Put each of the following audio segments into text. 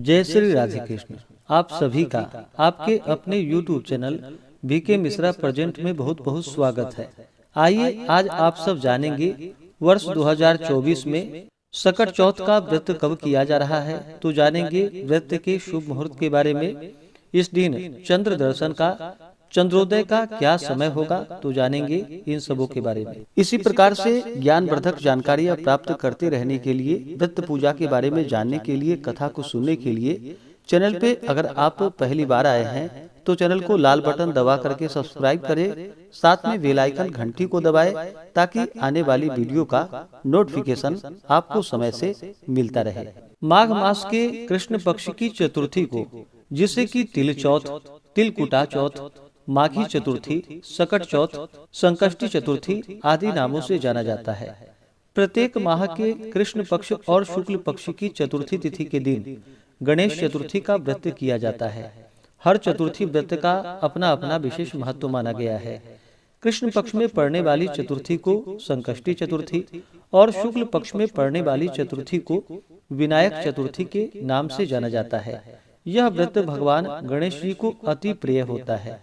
जय श्री राधे कृष्ण। आप सभी का आपके अपने YouTube channel BK Mishra present में बहुत बहुत स्वागत है। आइए आज आप सब जानेंगे वर्ष 2024 में सकट चौथ का व्रत कब किया जा रहा है। तो जानेंगे व्रत के शुभ मुहूर्त के बारे में। इस दिन चंद्र दर्शन का चंद्रोदय का क्या समय होगा, तो जानेंगे इन सबों के बारे में। इसी प्रकार से ज्ञानवर्धक जानकारियां प्राप्त करते रहने के लिए, व्रत पूजा के बारे में जानने के लिए, कथा को सुनने के लिए चैनल पे अगर आप पहली बार आए हैं तो चैनल को लाल बटन दबा करके सब्सक्राइब करें, साथ में बेल आइकन घंटी को दबाएं ताकि आने वाली वीडियो का नोटिफिकेशन आपको समय से मिलता रहे। माघ मास के कृष्ण पक्ष की चतुर्थी को, जिसे कि तिल चौथ, तिलकुटा चौथ, माघी चतुर्थी, सकट चौथ, संकष्टी चतुर्थी आदि नामों से जाना जाता है। प्रत्येक माह के कृष्ण पक्ष और शुक्ल पक्ष की चतुर्थी तिथि के दिन गणेश चतुर्थी का व्रत किया जाता है। हर चतुर्थी व्रत का अपना अपना विशेष महत्व माना गया है। कृष्ण पक्ष में पड़ने वाली चतुर्थी को संकष्टी चतुर्थी और शुक्ल पक्ष में पड़ने वाली चतुर्थी को विनायक चतुर्थी के नाम से जाना जाता है। यह व्रत भगवान गणेश जी को अति प्रिय होता है।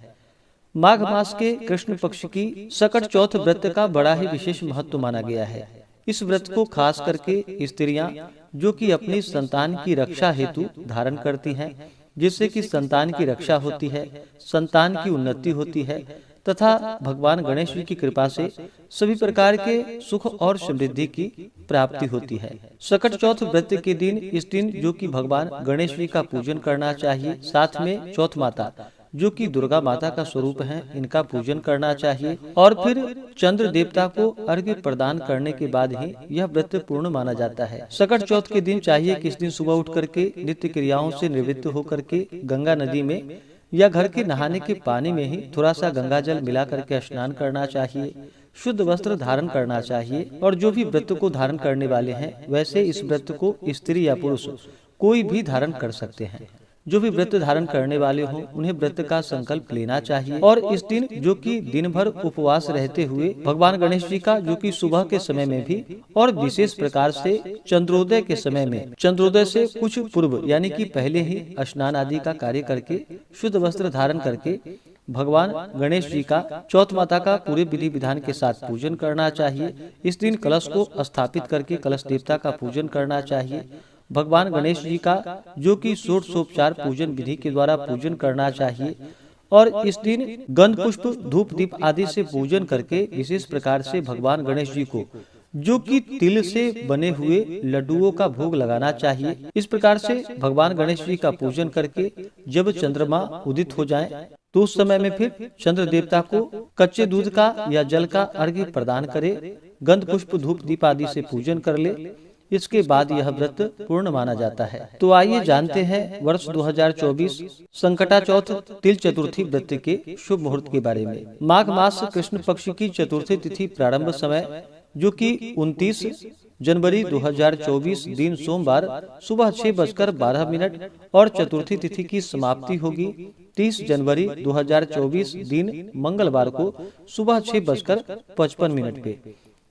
माघ मास के कृष्ण पक्ष की सकट चौथ व्रत का बड़ा ही विशेष महत्व माना गया है। इस व्रत को खास करके स्त्रियां जो कि अपनी संतान की रक्षा हेतु धारण करती हैं, जिससे कि संतान की रक्षा होती है, संतान की उन्नति होती है तथा भगवान गणेश जी की कृपा से सभी प्रकार के सुख और समृद्धि की प्राप्ति होती है। सकट चौथ व्रत के दिन, इस दिन जो कि भगवान गणेश जी का पूजन करना चाहिए, साथ में चौथ माता जो कि दुर्गा माता का स्वरूप है, इनका पूजन करना चाहिए और फिर चंद्र देवता को अर्घ्य प्रदान करने के बाद ही यह व्रत पूर्ण माना जाता है। सकट चौथ के दिन चाहिए कि इस दिन सुबह उठ करके नित्य क्रियाओं से निवृत्त होकर के गंगा नदी में या घर के नहाने के पानी में ही थोड़ा सा गंगा जल मिला करके स्नान करना चाहिए, शुद्ध वस्त्र धारण करना चाहिए। और जो भी व्रत को धारण करने वाले हैं, वैसे इस व्रत को स्त्री या पुरुष कोई भी धारण कर सकते हैं। जो भी व्रत धारण करने वाले हों, उन्हें व्रत का संकल्प लेना चाहिए और इस दिन जो कि दिन भर उपवास रहते हुए भगवान गणेश जी का जो कि सुबह के समय में भी और विशेष प्रकार से चंद्रोदय के समय में, चंद्रोदय से कुछ पूर्व यानी कि पहले ही स्नान आदि का कार्य करके शुद्ध वस्त्र धारण करके भगवान गणेश जी का, चौथ माता का पूरे विधि विधान के साथ पूजन करना चाहिए। इस दिन कलश को स्थापित करके कलश देवता का पूजन करना चाहिए। भगवान गणेश जी का जो कि षोडशोपचार पूजन विधि के द्वारा पूजन करना चाहिए और इस दिन गंध पुष्प धूप दीप आदि से पूजन करके विशेष प्रकार से भगवान गणेश जी को जो कि तिल से बने हुए लड्डुओं का भोग लगाना चाहिए। इस प्रकार से भगवान गणेश जी का पूजन करके जब चंद्रमा उदित हो जाए तो उस समय में फिर चंद्र देवता को कच्चे दूध का या जल का अर्घ्य प्रदान करे, गंध पुष्प धूप दीप आदि से पूजन कर ले। इसके बाद यह व्रत पूर्ण माना जाता है। तो आइए जानते हैं वर्ष 2024 संकटा चौथ तिल चतुर्थी व्रत के शुभ मुहूर्त के बारे में। माघ मास कृष्ण पक्ष की चतुर्थी तिथि प्रारंभ समय जो कि 29 जनवरी 2024 दिन सोमवार सुबह 6:12 और चतुर्थी तिथि की समाप्ति होगी 30 जनवरी 2024 दिन मंगलवार को सुबह 6:55 पे।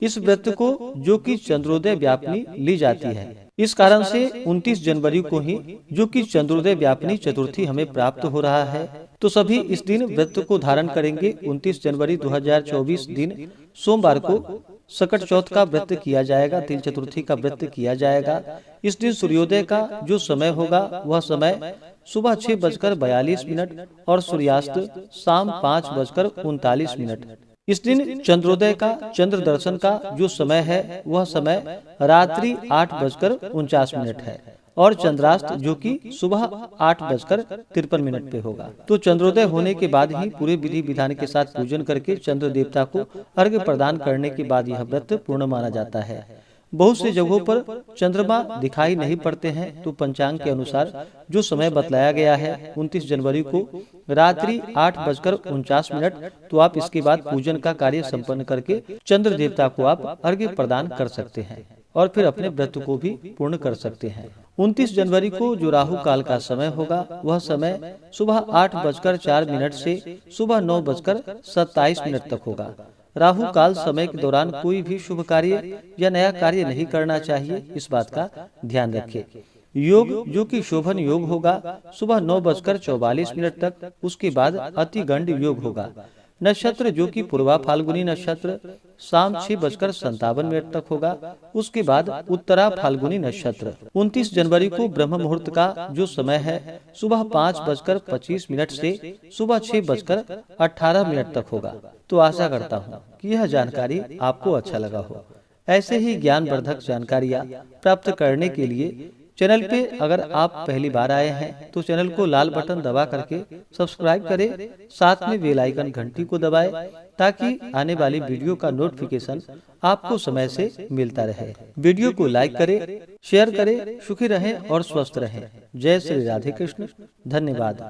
इस व्रत को जो कि चंद्रोदय व्यापिनी ली जाती है, इस कारण से 29 जनवरी को ही जो कि चंद्रोदय व्यापिनी चतुर्थी हमें प्राप्त हो रहा है। तो सभी इस दिन व्रत को धारण करेंगे। 29 जनवरी 2024 दिन सोमवार को सकट चौथ का व्रत किया जाएगा, तिल चतुर्थी का व्रत किया जाएगा। इस दिन सूर्योदय का जो समय होगा वह समय सुबह 6:42 और सूर्यास्त शाम 5:39। इस दिन चंद्रोदय का, चंद्र दर्शन का जो समय है वह समय रात्रि 8:49 है और चंद्रास्त जो कि सुबह 8:53 पे होगा। तो चंद्रोदय होने के बाद ही पूरे विधि विधान के साथ पूजन करके चंद्र देवता को अर्घ्य प्रदान करने के बाद यह व्रत पूर्ण माना जाता है। बहुत से जगहों पर चंद्रमा दिखाई नहीं पड़ते हैं, तो पंचांग के अनुसार जो समय बतलाया गया है 29 जनवरी को रात्रि 8:49, तो आप इसके बाद पूजन का कार्य संपन्न करके चंद्र देवता को आप अर्घ्य प्रदान कर सकते हैं और फिर अपने व्रत को भी पूर्ण कर सकते हैं। 29 जनवरी को जो राहु काल का समय होगा वह समय सुबह 8:04 से सुबह 9:27 तक होगा। राहु काल समय के दौरान कोई भी शुभ कार्य या नया कार्य नहीं करना चाहिए, इस बात का ध्यान रखें। योग जो कि शोभन योग होगा सुबह 9:44 तक। उसके बाद अतिगंड योग होगा। नक्षत्र जो कि पूर्वा फाल्गुनी नक्षत्र शाम 6:57 तक होगा। उसके बाद उत्तरा फाल्गुनी नक्षत्र 29 जनवरी को ब्रह्म मुहूर्त का जो समय है सुबह 5:25 से सुबह 6:18 तक होगा। तो आशा करता हूँ कि यह जानकारी आपको अच्छा लगा हो। ऐसे ही ज्ञानवर्धक जानकारियाँ प्राप्त करने के लिए चैनल पे अगर आप पहली बार आए हैं तो चैनल को लाल बटन दबा करके सब्सक्राइब करें, साथ में बेल आइकन घंटी को दबाएं ताकि आने वाली वीडियो का नोटिफिकेशन आपको समय से मिलता रहे। वीडियो को लाइक करें, शेयर करें। सुखी रहें और स्वस्थ रहें। जय श्री राधे कृष्ण। धन्यवाद।